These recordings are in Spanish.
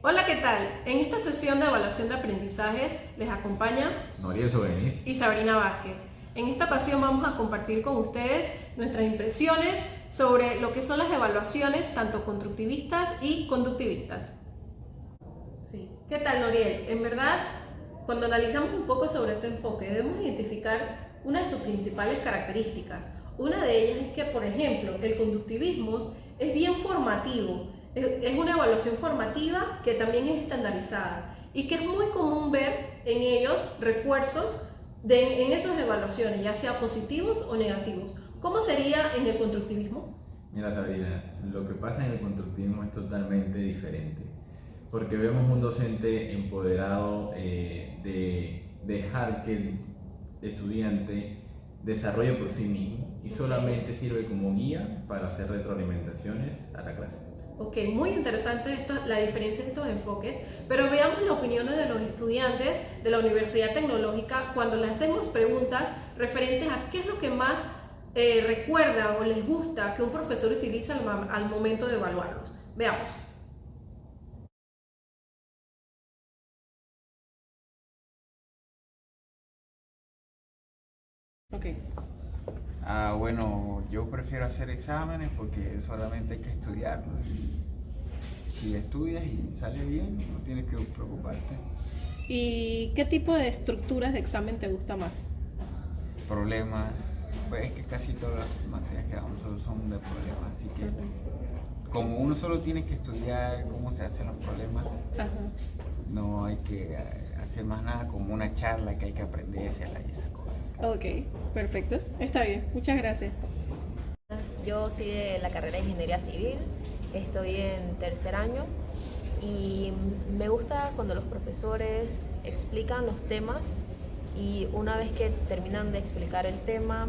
Hola, ¿qué tal? En esta sesión de evaluación de aprendizajes les acompaña Noriel Sobeniz. y Sabrina Vázquez. En esta ocasión vamos a compartir con ustedes nuestras impresiones sobre lo que son las evaluaciones tanto constructivistas y conductivistas. Sí. ¿Qué tal, Noriel? En verdad, cuando analizamos un poco sobre este enfoque, debemos identificar una de sus principales características. Una de ellas es que, por ejemplo, el conductivismo es bien formativo, es una evaluación formativa que también es estandarizada y que es muy común ver en ellos refuerzos en esas evaluaciones, ya sea positivos o negativos. ¿Cómo sería en el constructivismo? Mira, Sabrina, lo que pasa en el constructivismo es totalmente diferente, porque vemos un docente empoderado de dejar que el estudiante desarrolle por sí mismo y solamente sirve como guía para hacer retroalimentaciones a la clase. Ok, muy interesante la diferencia de estos enfoques, pero veamos las opiniones de los estudiantes de la Universidad Tecnológica cuando les hacemos preguntas referentes a qué es lo que más recuerda o les gusta que un profesor utiliza al momento de evaluarlos. Veamos. Ok. Bueno, yo prefiero hacer exámenes porque solamente hay que estudiarlos. Si estudias y sale bien, no tienes que preocuparte. ¿Y qué tipo de estructuras de examen te gusta más? Problemas, pues es que casi todas las materias que damos solo son de problemas, así que como uno solo tiene que estudiar cómo se hacen los problemas, Ajá. no hay que hacer más nada como una charla que hay que aprendérsela y esas cosas. Ok, perfecto. Está bien. Muchas gracias. Yo soy de la carrera de Ingeniería Civil, estoy en tercer año y me gusta cuando los profesores explican los temas y una vez que terminan de explicar el tema,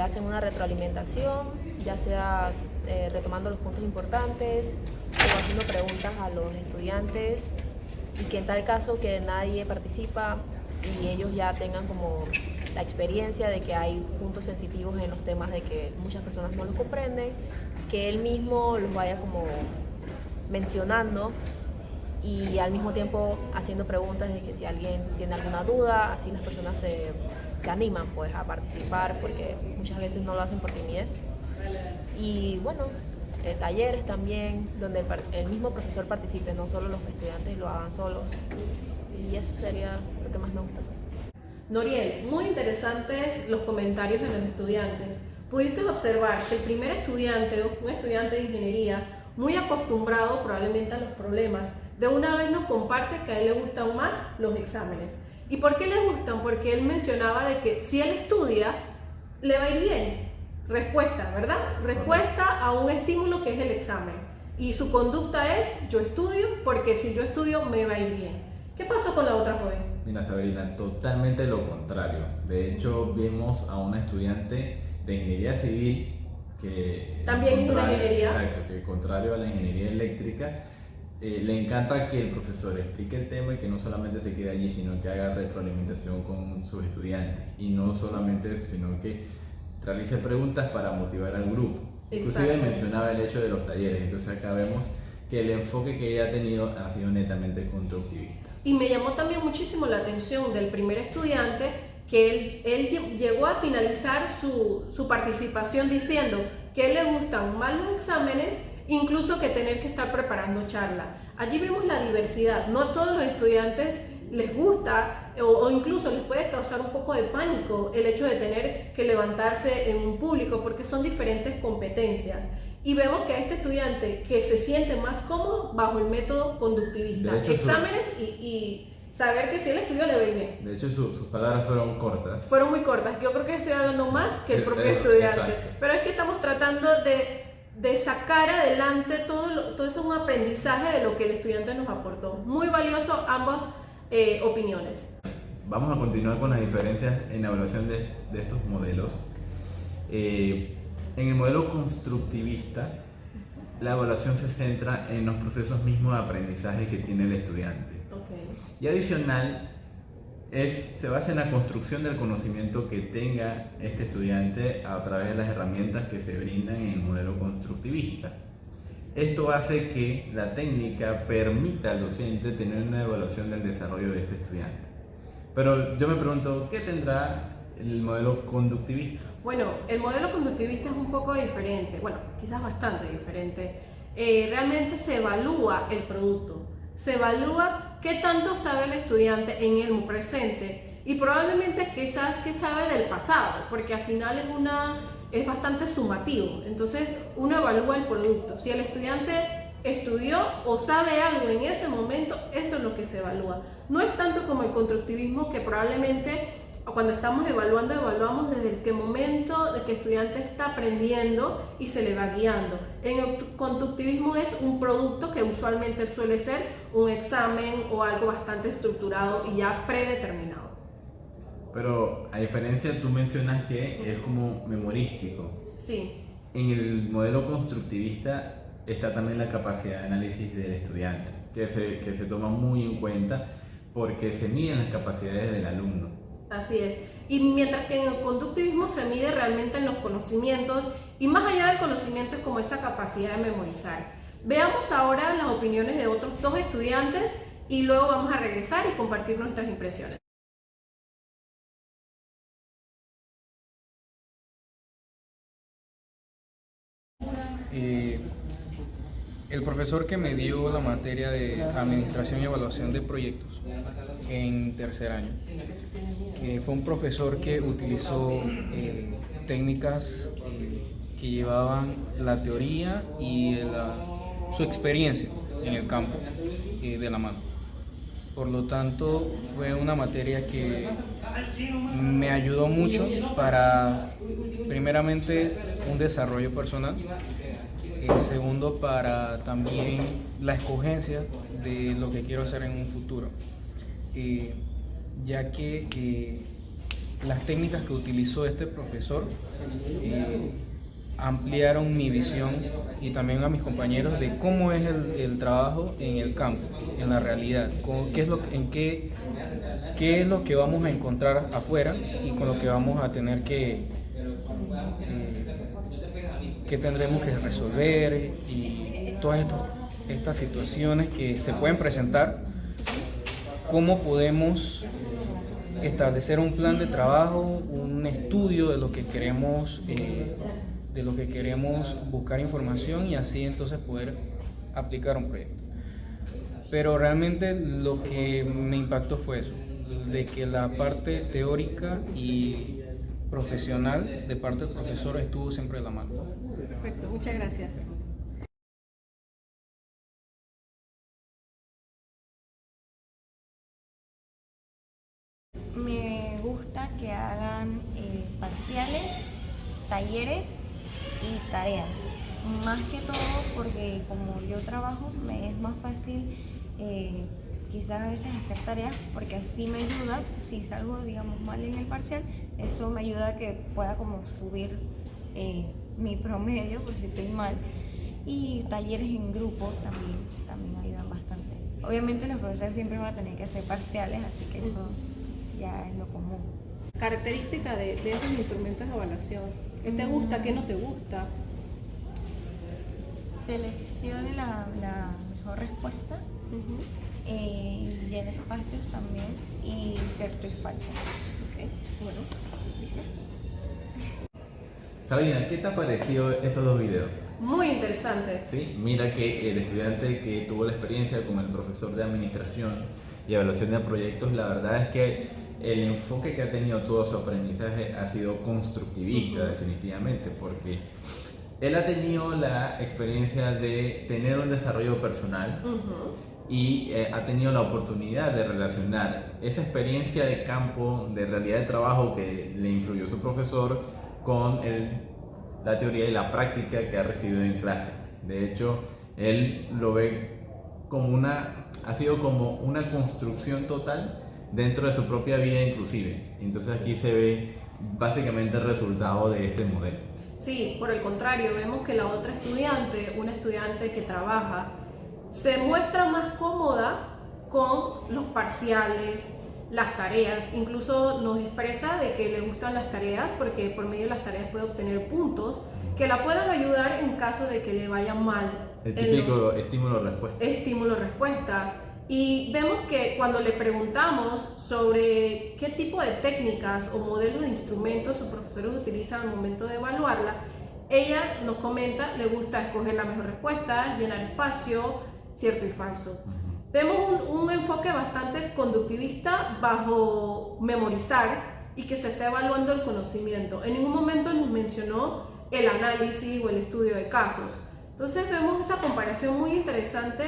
hacen una retroalimentación, ya sea retomando los puntos importantes o haciendo preguntas a los estudiantes y que en tal caso que nadie participa y ellos ya tengan como la experiencia de que hay puntos sensitivos en los temas de que muchas personas no los comprenden, que él mismo los vaya como mencionando y al mismo tiempo haciendo preguntas de que si alguien tiene alguna duda, así las personas se animan pues a participar porque muchas veces no lo hacen por timidez. Y bueno, talleres también donde el mismo profesor participe, no solo los estudiantes lo hagan solos. Y eso sería lo que más me gusta. Noriel, muy interesantes los comentarios de los estudiantes. Pudiste observar que el primer estudiante, un estudiante de ingeniería, muy acostumbrado probablemente a los problemas, de una vez nos comparte que a él le gustan más los exámenes. ¿Y por qué le gustan? Porque él mencionaba de que si él estudia, le va a ir bien. Respuesta, ¿verdad? Respuesta a un estímulo que es el examen. Y su conducta es, yo estudio porque si yo estudio me va a ir bien. ¿Qué pasó con la otra joven? Mira, Sabrina, totalmente lo contrario. De hecho, vimos a una estudiante de ingeniería civil que También es una ingeniería. Exacto, que contrario a la ingeniería eléctrica, le encanta que el profesor explique el tema y que no solamente se quede allí, sino que haga retroalimentación con sus estudiantes. Y no solamente eso, sino que realice preguntas para motivar al grupo. Inclusive mencionaba el hecho de los talleres, entonces acá vemos que el enfoque que ella ha tenido ha sido netamente constructivista. Y me llamó también muchísimo la atención del primer estudiante que él llegó a finalizar su participación diciendo que a él le gustan más los exámenes, incluso que tener que estar preparando charla. Allí vemos la diversidad, no a todos los estudiantes les gusta o incluso les puede causar un poco de pánico el hecho de tener que levantarse en un público porque son diferentes competencias. Y vemos que a este estudiante que se siente más cómodo bajo el método conductivista, De hecho, exámenes y saber que si él estudió le va a ir bien. De hecho, sus palabras fueron cortas. Fueron muy cortas, yo creo que estoy hablando más que el propio Exacto. estudiante, pero es que estamos tratando de sacar adelante todo eso es un aprendizaje de lo que el estudiante nos aportó. Muy valioso ambas opiniones. Vamos a continuar con las diferencias en la evaluación de estos modelos. En el modelo constructivista, la evaluación se centra en los procesos mismos de aprendizaje que tiene el estudiante. Okay. Y adicional, se basa en la construcción del conocimiento que tenga este estudiante a través de las herramientas que se brindan en el modelo constructivista. Esto hace que la técnica permita al docente tener una evaluación del desarrollo de este estudiante. Pero yo me pregunto, ¿qué tendrá el modelo conductivista? Bueno, el modelo conductivista es un poco diferente, bueno, quizás bastante diferente. Realmente se evalúa el producto, se evalúa qué tanto sabe el estudiante en el presente y probablemente quizás qué sabe del pasado, porque al final es bastante sumativo. Entonces uno evalúa el producto. Si el estudiante estudió o sabe algo en ese momento, eso es lo que se evalúa. No es tanto como el constructivismo, que probablemente cuando estamos evaluando, evaluamos desde el momento de que el estudiante está aprendiendo y se le va guiando. En el conductivismo es un producto que usualmente suele ser un examen o algo bastante estructurado y ya predeterminado. Pero a diferencia, tú mencionas que es como memorístico. Sí. En el modelo constructivista está también la capacidad de análisis del estudiante, que se toma muy en cuenta porque se miden las capacidades del alumno. Así es. Y mientras que en el conductivismo se mide realmente en los conocimientos, y más allá del conocimiento es como esa capacidad de memorizar. Veamos ahora las opiniones de otros dos estudiantes y luego vamos a regresar y compartir nuestras impresiones. El profesor que me dio la materia de Administración y Evaluación de Proyectos en tercer año fue un profesor que utilizó técnicas que llevaban la teoría y su experiencia en el campo de la mano. Por lo tanto, fue una materia que me ayudó mucho para, primeramente, un desarrollo personal. Segundo, para también la escogencia de lo que quiero hacer en un futuro, ya que las técnicas que utilizó este profesor ampliaron mi visión y también a mis compañeros de cómo es el trabajo en el campo, en la realidad, qué es lo que vamos a encontrar afuera y con lo que vamos a tener que tendremos que resolver, y todas estas situaciones que se pueden presentar, cómo podemos establecer un plan de trabajo, un estudio de lo que queremos buscar información y así entonces poder aplicar un proyecto. Pero realmente lo que me impactó fue eso, de que la parte teórica y profesional de parte del profesor estuvo siempre de la mano. Perfecto, muchas gracias. Me gusta que hagan parciales, talleres y tareas. Más que todo porque como yo trabajo, me es más fácil quizás a veces hacer tareas, porque así me ayuda, si salgo digamos mal en el parcial, eso me ayuda a que pueda como subir mi promedio por si estoy mal. Y talleres en grupo también ayudan bastante. Obviamente los profesores siempre van a tener que hacer parciales, así que eso ya es lo común. Característica de esos instrumentos de evaluación. ¿Qué te gusta, qué no te gusta? Seleccione la mejor respuesta, llene espacios también y cierto y falso. Ok, bueno, ¿listo? Sabrina, ¿qué te ha parecido estos dos videos? Muy interesante. ¿Sí? Mira que el estudiante que tuvo la experiencia con el profesor de administración y evaluación de proyectos, la verdad es que el enfoque que ha tenido todo su aprendizaje ha sido constructivista, definitivamente, porque él ha tenido la experiencia de tener un desarrollo personal y ha tenido la oportunidad de relacionar esa experiencia de campo, de realidad de trabajo que le influyó su profesor con la teoría y la práctica que ha recibido en clase. De hecho, él lo ve como ha sido como una construcción total dentro de su propia vida inclusive. Entonces aquí se ve básicamente el resultado de este modelo. Sí, por el contrario, vemos que la otra estudiante, una estudiante que trabaja, se muestra más cómoda con los parciales, las tareas, incluso nos expresa de que le gustan las tareas porque por medio de las tareas puede obtener puntos que la puedan ayudar en caso de que le vaya mal. El en típico los estímulo-respuesta. estímulo-respuestas. Y vemos que cuando le preguntamos sobre qué tipo de técnicas o modelos de instrumentos sus profesores utilizan al momento de evaluarla, ella nos comenta, le gusta escoger la mejor respuesta, llenar espacio, cierto y falso. Vemos un enfoque bastante conductivista bajo memorizar y que se está evaluando el conocimiento. En ningún momento nos mencionó el análisis o el estudio de casos. Entonces vemos esa comparación muy interesante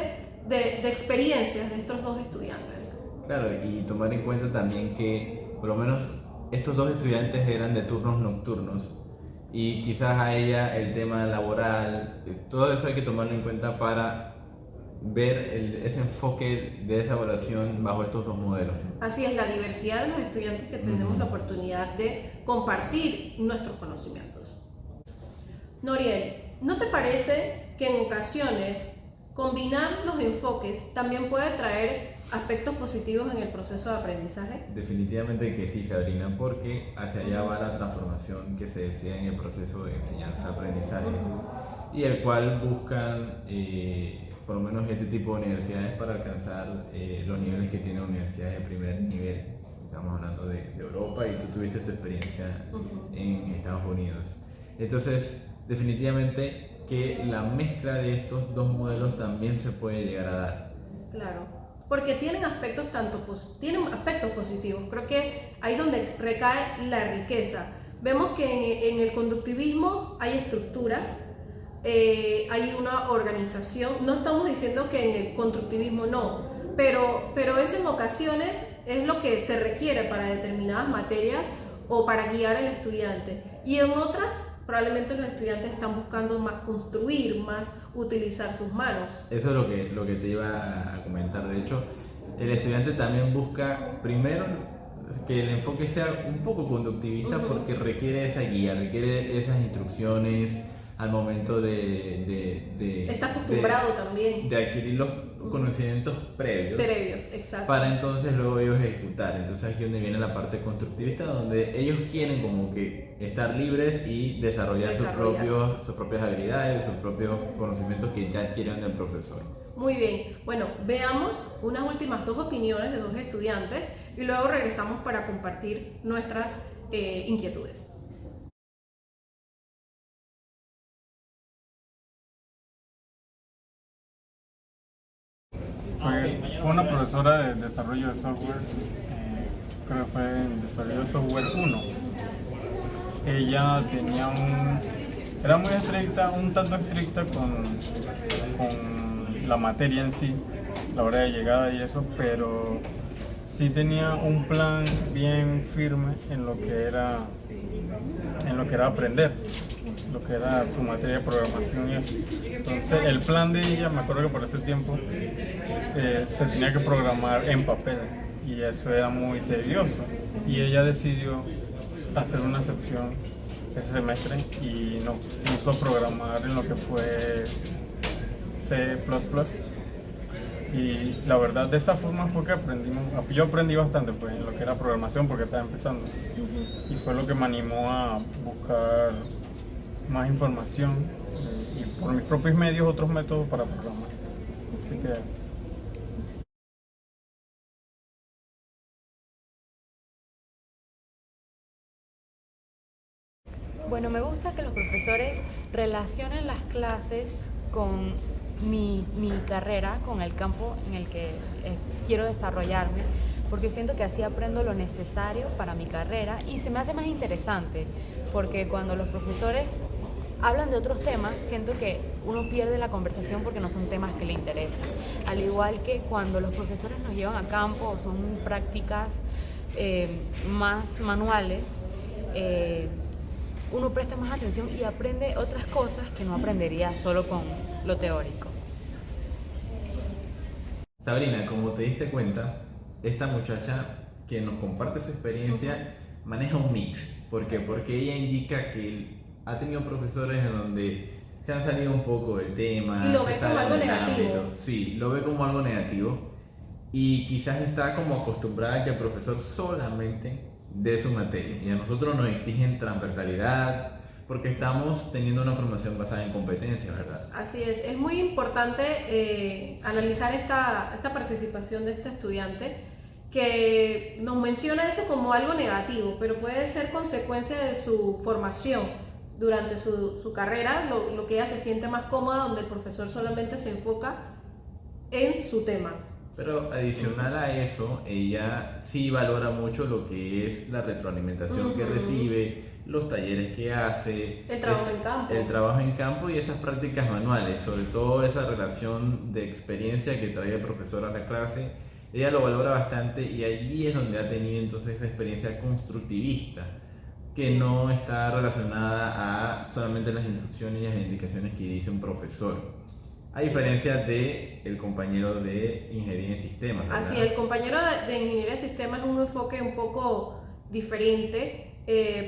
de experiencias de estos dos estudiantes. Claro, y tomar en cuenta también que por lo menos estos dos estudiantes eran de turnos nocturnos y quizás a ella el tema laboral, todo eso hay que tomarlo en cuenta para ver ese enfoque de esa evaluación bajo estos dos modelos. Así es, la diversidad de los estudiantes que tenemos la oportunidad de compartir nuestros conocimientos. Noriel, ¿no te parece que en ocasiones combinar los enfoques también puede traer aspectos positivos en el proceso de aprendizaje? Definitivamente que sí, Sabrina, porque hacia allá va la transformación que se desea en el proceso de enseñanza-aprendizaje y el cual buscan por lo menos este tipo de universidades para alcanzar los niveles que tienen universidades de primer nivel. Estamos hablando de Europa y tú tuviste tu experiencia en Estados Unidos. Entonces, definitivamente que la mezcla de estos dos modelos también se puede llegar a dar. Claro, porque tienen aspectos tienen aspectos positivos. Creo que ahí es donde recae la riqueza. Vemos que en el conductivismo hay estructuras, hay una organización. No estamos diciendo que en el constructivismo no, pero eso en ocasiones es lo que se requiere para determinadas materias o para guiar al estudiante. Y en otras, probablemente los estudiantes están buscando más construir, más utilizar sus manos. Eso es lo que te iba a comentar. De hecho, el estudiante también busca primero que el enfoque sea un poco conductivista porque requiere esa guía, requiere esas instrucciones al momento Está acostumbrado también. De adquirir los conocimientos previos, exacto. para entonces luego ellos ejecutar. Entonces aquí es donde viene la parte constructivista, donde ellos quieren como que estar libres y desarrollar sus propias habilidades, sus propios conocimientos que ya adquirieron del profesor. Muy bien, bueno, veamos unas últimas dos opiniones de dos estudiantes y luego regresamos para compartir nuestras inquietudes. Fue una profesora de desarrollo de software, creo que fue en desarrollo de software 1. Ella era muy estricta, un tanto estricta con la materia en sí, la hora de llegada y eso, pero sí tenía un plan bien firme en lo que era aprender, lo que era su materia de programación y eso. Entonces el plan de ella, me acuerdo que por ese tiempo se tenía que programar en papel y eso era muy tedioso y ella decidió hacer una excepción ese semestre y nos puso a programar en lo que fue C++. Y la verdad, de esa forma fue que yo aprendí bastante pues, en lo que era programación porque estaba empezando. Y fue lo que me animó a buscar más información y por mis propios medios otros métodos para programar. Así que... Bueno, me gusta que los profesores relacionen las clases con mi carrera, con el campo en el que quiero desarrollarme, porque siento que así aprendo lo necesario para mi carrera y se me hace más interesante, porque cuando los profesores hablan de otros temas, siento que uno pierde la conversación porque no son temas que le interesan. Al igual que cuando los profesores nos llevan a campo o son prácticas más manuales, uno presta más atención y aprende otras cosas que no aprendería solo con lo teórico. Sabrina, como te diste cuenta, esta muchacha que nos comparte su experiencia maneja un mix. ¿Por qué? Porque ella indica que ha tenido profesores en donde se han salido un poco del tema. Y lo ve como algo negativo. Sí, lo ve como algo negativo. Y quizás está como acostumbrada a que el profesor solamente de su materia. Y a nosotros nos exigen transversalidad, porque estamos teniendo una formación basada en competencias, ¿verdad? Así es muy importante analizar esta participación de este estudiante que nos menciona eso como algo negativo, pero puede ser consecuencia de su formación durante su carrera, lo que ella se siente más cómoda, donde el profesor solamente se enfoca en su tema. Pero adicional a eso, ella sí valora mucho lo que es la retroalimentación que recibe, los talleres que hace, El trabajo en campo. El trabajo en campo y esas prácticas manuales, sobre todo esa relación de experiencia que trae el profesor a la clase. Ella lo valora bastante y allí es donde ha tenido entonces esa experiencia constructivista, que no está relacionada a solamente las instrucciones y las indicaciones que dice un profesor. A diferencia del compañero de ingeniería en sistemas, ¿verdad? Así, el compañero de ingeniería de sistemas es un enfoque un poco diferente.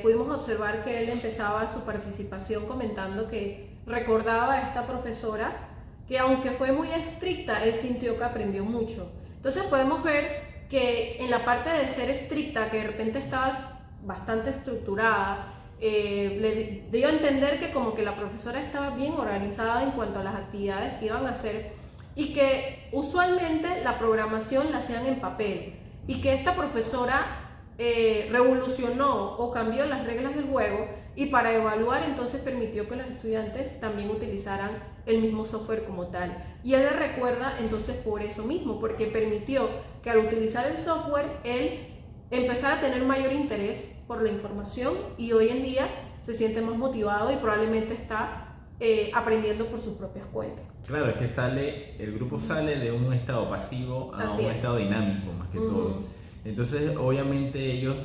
Pudimos observar que él empezaba su participación comentando que recordaba a esta profesora que aunque fue muy estricta, él sintió que aprendió mucho. Entonces podemos ver que en la parte de ser estricta, que de repente estaba bastante estructurada, le dio a entender que como que la profesora estaba bien organizada en cuanto a las actividades que iban a hacer y que usualmente la programación la hacían en papel y que esta profesora revolucionó o cambió las reglas del juego y para evaluar entonces permitió que los estudiantes también utilizaran el mismo software como tal. Y él le recuerda entonces por eso mismo, porque permitió que al utilizar el software él empezara a tener mayor interés por la información y hoy en día se siente más motivado y probablemente está aprendiendo por sus propias cuentas. Claro, es que el grupo sale de un estado pasivo a un estado dinámico más que todo. Entonces obviamente ellos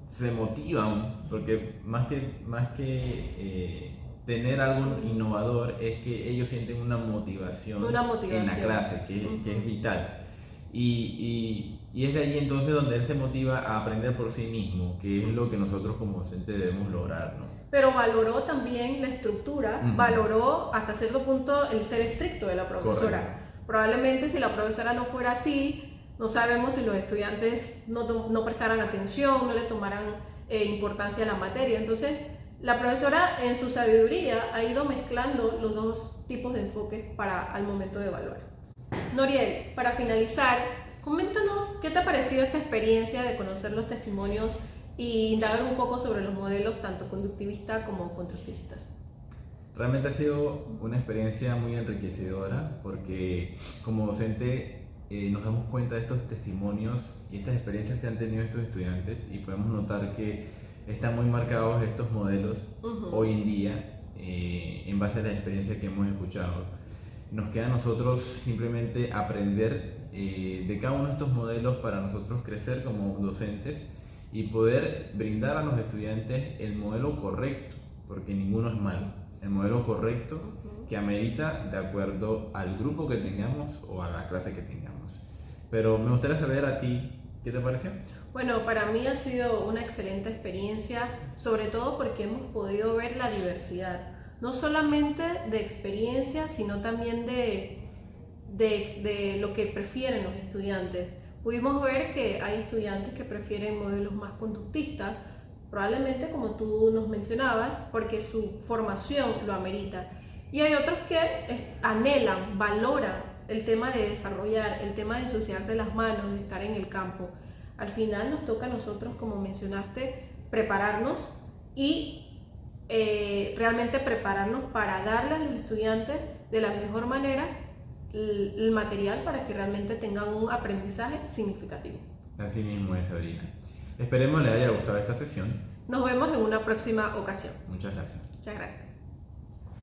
se motivan porque más que tener algo innovador es que ellos sienten una motivación en la clase que es vital. Y es de allí entonces donde él se motiva a aprender por sí mismo, que es lo que nosotros como docentes debemos lograr, ¿no? Pero valoró también la estructura, valoró hasta cierto punto el ser estricto de la profesora. Correcto. Probablemente si la profesora no fuera así, no sabemos si los estudiantes no prestaran atención, no le tomaran importancia a la materia. Entonces, la profesora en su sabiduría ha ido mezclando los dos tipos de enfoques al momento de evaluar. Noriel, para finalizar, coméntanos qué te ha parecido esta experiencia de conocer los testimonios y indagar un poco sobre los modelos tanto conductivistas como constructivistas. Realmente ha sido una experiencia muy enriquecedora porque como docente nos damos cuenta de estos testimonios y estas experiencias que han tenido estos estudiantes y podemos notar que están muy marcados estos modelos hoy en día en base a la experiencia que hemos escuchado. Nos queda a nosotros simplemente aprender de cada uno de estos modelos para nosotros crecer como docentes y poder brindar a los estudiantes el modelo correcto, porque ninguno es malo, el modelo correcto que amerita de acuerdo al grupo que tengamos o a la clase que tengamos. Pero me gustaría saber a ti, ¿qué te pareció? Bueno, para mí ha sido una excelente experiencia, sobre todo porque hemos podido ver la diversidad, no solamente de experiencia, sino también de lo que prefieren los estudiantes. Pudimos ver que hay estudiantes que prefieren modelos más conductistas, probablemente como tú nos mencionabas, porque su formación lo amerita. Y hay otros que anhelan, valoran el tema de desarrollar, el tema de ensuciarse las manos, de estar en el campo. Al final nos toca a nosotros, como mencionaste, prepararnos y realmente prepararnos para darle a los estudiantes de la mejor manera el material para que realmente tengan un aprendizaje significativo. Así mismo es, Sabrina. Esperemos les haya gustado esta sesión. Nos vemos en una próxima ocasión. Muchas gracias. Muchas gracias.